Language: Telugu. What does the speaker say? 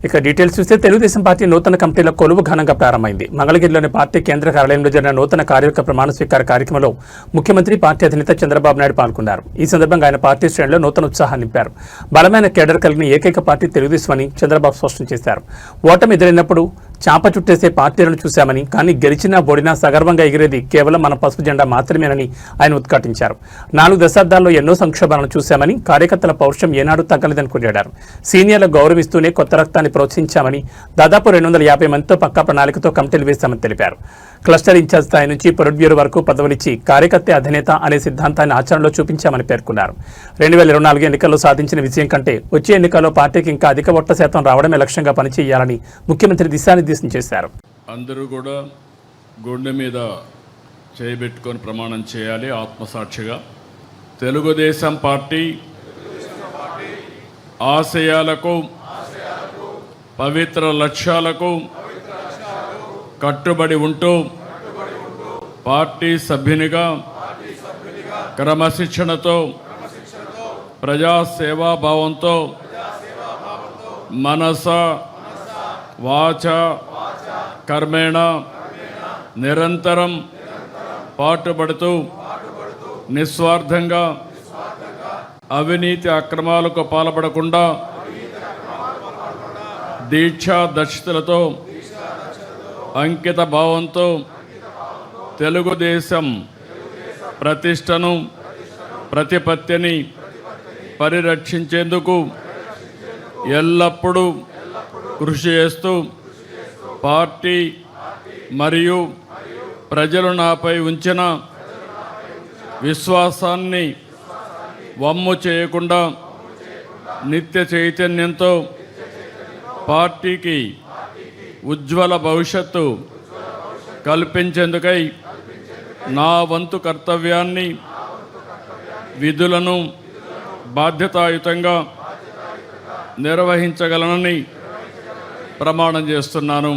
ఇక డీటెయిల్స్ చూస్తే తెలుగుదేశం పార్టీ నూతన కమిటీల కొలువు ఘనంగా ప్రారంభమైంది. మంగళగిరిలోని పార్టీ కేంద్ర కార్యాలయంలో జరిగిన నూతన కార్యవర్గ ప్రమాణ స్వీకార కార్యక్రమంలో ముఖ్యమంత్రి పార్టీ అధినేత చంద్రబాబు నాయుడు పాల్గొన్నారు. ఈ సందర్భంగా ఆయన పార్టీ శ్రేణుల్లో నూతన ఉత్సాహాన్ని నింపారు. బలమైన కేడర్ కలిగిన ఏకైక పార్టీ తెలుగుదేశం అని చంద్రబాబు స్పష్టం చేశారు. ఓటమి ఎదురైనప్పుడు చాప చుట్టేసే పార్టీలను చూశామని, కానీ గెలిచినా ఓడినా సగర్వంగా ఎగిరేది కేవలం మన పసుపు జెండా మాత్రమేనని ఆయన ఉద్ఘాటించారు. 4 దశాబ్దాల్లో ఎన్నో సంక్షోభాలను చూశామని, కార్యకర్తల పౌరుషం ఏనాడు తగ్గలేదని కొనియాడారు. సీనియర్లకు గౌరవిస్తూనే కొత్త రక్తాన్ని ప్రోత్సహించామని, దాదాపు 250 మందితో పక్కా ప్రణాళికతో కమిటీలు వేశామని తెలిపారు. క్లస్టర్ ఇన్ఛార్జ్ స్థాయి నుంచి పొలిట్ బ్యూరో వరకు పదవులిచ్చి కార్యకర్త అధినేత అనే సిద్ధాంతాన్ని ఆచరణలో చూపించామని పేర్కొన్నారు. 2024 ఎన్నికల్లో సాధించిన విజయం కంటే వచ్చే ఎన్నికల్లో పార్టీకి ఇంకా అధిక ఓట్ల శాతం రావడమే లక్ష్యంగా పనిచేయాలని ముఖ్యమంత్రి దిశానిర్దేశం చేశారు. అందరూ కూడా గుండె మీద చేయబెట్టుకొని ప్రమాణం చేయాలి. ఆత్మసాక్షిగా తెలుగుదేశం పార్టీ ఆశయాలకు, పవిత్ర లక్ష్యాలకు కట్టుబడి ఉంటూ పార్టీ సభ్యునిగా క్రమశిక్షణతో, ప్రజాసేవాభావంతో మనస వాచ కర్మేణ నిరంతరం పాటుపడుతూ నిస్వార్థంగా అవినీతి అక్రమాలకు పాల్పడకుండా దీక్షా దక్షతలతో అంకిత భావంతో తెలుగుదేశం ప్రతిష్టను, ప్రతిపత్తిని పరిరక్షించేందుకు ఎల్లప్పుడూ కృషి చేస్తూ పార్టీ మరియు ప్రజలు నాపై ఉంచిన విశ్వాసాన్ని వమ్ము చేయకుండా నిత్య చైతన్యంతో పార్టీకి ఉజ్వల భవిష్యత్తు కల్పించేందుకై నా వంతు కర్తవ్యాన్ని, విధులను బాధ్యతాయుతంగా నిర్వహించగలనని ప్రమాణం చేస్తున్నాను.